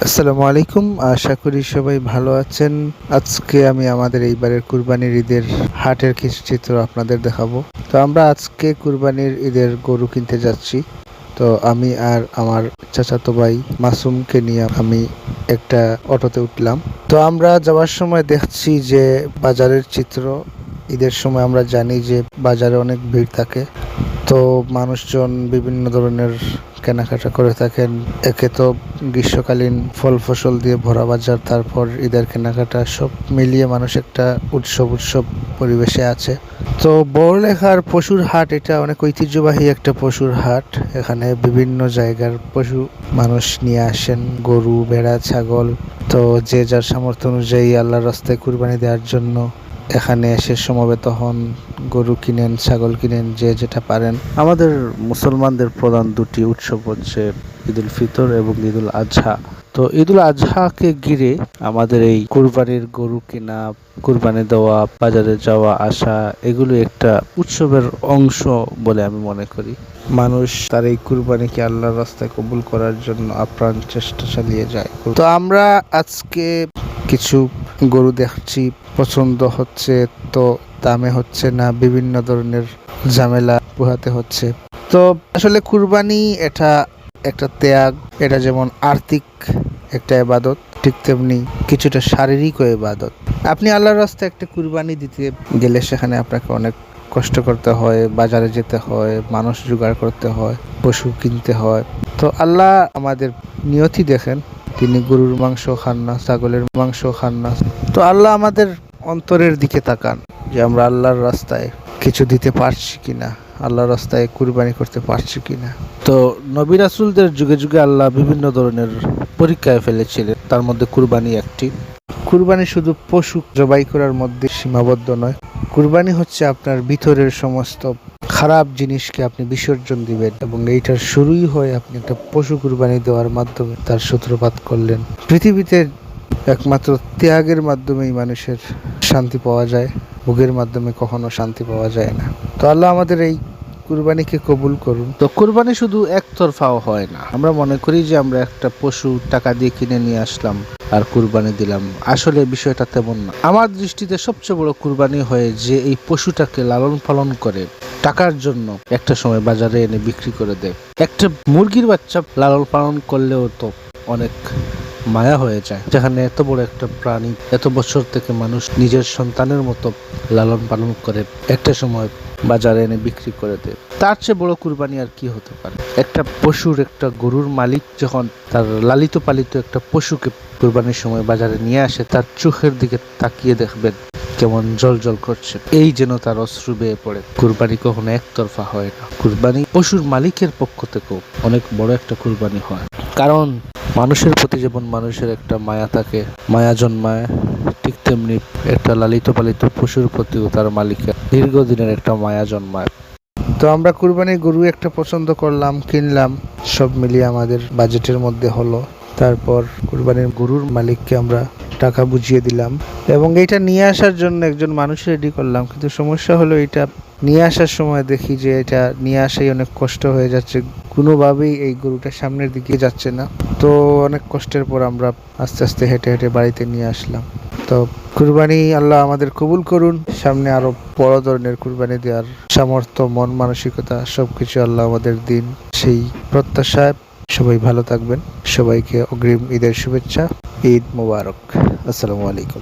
আসসালামু আলাইকুম। আশা করি সবাই ভালো আছেন। আজকে আমি আমাদের এইবারের কুরবানির ঈদের হাটের কিছু চিত্র আপনাদের দেখাবো। তো আমরা আজকে কুরবানির ঈদের গরু কিনতে যাচ্ছি। তো আমি আর আমার চাচাতো ভাই মাসুমকে নিয়ে আমি একটা অটোতে উঠলাম। তো আমরা যাওয়ার সময় দেখছি যে বাজারের চিত্র। ঈদের সময় আমরা জানি যে বাজারে অনেক ভিড় থাকে। তো মানুষজন বিভিন্ন ধরনের কেনাকাটা করে থাকেন। একে তো গ্রীষ্মকালীন ফল ফসল দিয়ে ভরা বাজার, তারপর ঈদের কেনাকাটা, সব মিলিয়ে মানুষ একটা উৎসব পরিবেশে আছে। তো বড়লেখার পশুর হাট, এটা অনেক ঐতিহ্যবাহী একটা পশুর হাট। এখানে বিভিন্ন জায়গার পশু মানুষ নিয়ে আসেন, গরু, ভেড়া, ছাগল। তো যে যার সামর্থ্য অনুযায়ী আল্লাহর রাস্তায় কুরবানি দেওয়ার জন্য এখানে এসে সমবেত হন। গরু কিনেন, ছাগল কিনেন, যে যেটা পারেন। আমাদের মুসলমানদের প্রধান দুটি উৎসব হচ্ছে ঈদুল ফিতর এবং ঈদুল আজহা। তো ঈদুল আজহাকে ঘিরে আমাদের এই কুরবানির গরু কিনা, কুরবানি দেওয়া, বাজারে যাওয়া আসা, এগুলো একটা উৎসবের অংশ বলে আমি মনে করি। মানুষ তার এই কুরবানিকে আল্লাহর রাস্তায় কবুল করার জন্য আপ্রাণ চেষ্টা চালিয়ে যায়। তো আমরা আজকে কিছু গরু দেখছি, পছন্দ হচ্ছে তো দামে হচ্ছে না, বিভিন্ন ধরনের ঝামেলা পোহাতে হচ্ছে। তো আসলে কুরবানি এটা একটা ত্যাগ। এটা যেমন আর্থিক একটা ইবাদত, ঠিক তেমনি কিছুটা শারীরিকও ইবাদত। আপনি আল্লাহর রাস্তায় একটা কুরবানি দিতে গেলে সেখানে আপনাকে অনেক কষ্ট করতে হয়, বাজারে যেতে হয়, মানুষ জোগাড় করতে হয়, পশু কিনতে হয়। তো আল্লাহ আমাদের নিয়তি দেখেন, তিনি গরুর মাংস খান না, ছাগলের মাংস খান না। তো আল্লাহ আমাদের অন্তরের দিকে তাকান যে আমরা আল্লাহর রাস্তায় কিছু দিতে পারছি কিনা, আল্লাহর রাস্তায় কুরবানি করতে পারছি কিনা। তো নবী রাসূলদের যুগে যুগে আল্লাহ বিভিন্ন ধরনের পরীক্ষায় ফেলেছিলেন, তার মধ্যে কুরবানি একটি। কুরবানি শুধু পশু জবাই করার মধ্যে সীমাবদ্ধ নয়। কুরবানি হচ্ছে আপনার ভিতরের সমস্ত খারাপ জিনিসকে আপনি বিসর্জন দিবেন, এবং এইটার শুরুই হয় আপনি একটা পশু কুরবানি দেওয়ার মাধ্যমে তার সূত্রপাত করলেন। পৃথিবীতে একমাত্র ত্যাগের মাধ্যমেই মানুষের শান্তি পাওয়া যায়, ভোগের মাধ্যমে কখনো শান্তি পাওয়া যায় না। তো আল্লাহ আমাদের এই কুরবানিকে কবুল করুন। তো কুরবানি শুধু একতরফাও হয় না। আমরা মনে করি যে আমরা একটা পশু টাকা দিয়ে কিনে নিয়ে আসলাম আর কুরবানি দিলাম, আসলে বিষয়টা তেমন না। আমার দৃষ্টিতে সবচেয়ে বড় কুরবানি হয় যে এই পশুটাকে লালন পালন করে টাকার জন্য একটা সময় বাজারে এনে বিক্রি করে দেয়। একটা মুরগির বাচ্চা লালন পালন করলেও তো অনেক মায়া হয়ে যায়, যেখানে এত বড় একটা প্রাণী এত বছর থেকে মানুষ নিজের সন্তানের মতো লালন পালন করে একটা সময় বাজারে এনে বিক্রি করে দেয়। তার চেয়ে বড় কুরবানি আর কি হতে পারে? একটা পশুর, একটা গরুর মালিক যখন তার লালিত পালিত একটা পশুকে কুরবানির সময় বাজারে নিয়ে আসে, তার চোখের দিকে তাকিয়ে দেখবেন কেমন জল জল করছে, এই যেন তার অশ্রু বেয়ে পড়ে। কুরবানি কখনো একতরফা হয় না। কুরবানি পশুর মালিকের পক্ষ থেকেও অনেক বড় একটা কুরবানি হয়, কারণ মানুষের প্রতি যেমন মানুষের একটা মায়া থাকে, মায়া জন্মায়, ঠিক তেমনি একটা লালিত পালিত পশুর প্রতিও তার মালিকের দীর্ঘদিনের একটা মায়া জন্মায়। তো আমরা কুরবানির গরু একটা পছন্দ করলাম, কিনলাম, সব মিলিয়ে আমাদের বাজেটের মধ্যে হলো। তারপর কুরবানির গরুর মালিককে আমরা টাকা বুঝিয়ে দিলাম, এবং এইটা নিয়ে আসার জন্য একজন মানুষ রেডি করলাম। কিন্তু সমস্যা হলো, এটা নিয়ে আসার সময় দেখি যে এটা নিয়ে আসাই অনেক কষ্ট হয়ে যাচ্ছে, কোনোভাবেই এই গরুটা সামনের দিকে যাচ্ছে না। তো অনেক কষ্টের পর আমরা আস্তে আস্তে হেঁটে হেঁটে বাড়িতে নিয়ে আসলাম। তো কুরবানি আল্লাহ আমাদের কবুল করুন। সামনে আরো বড় ধরনের কুরবানি দেওয়ার সামর্থ্য, মন মানসিকতা সবকিছু আল্লাহ আমাদের দিন, সেই প্রত্যাশায় সবাই ভালো থাকবেন। সবাইকে অগ্রিম ঈদের শুভেচ্ছা। ঈদ মোবারক। আসসালামু আলাইকুম।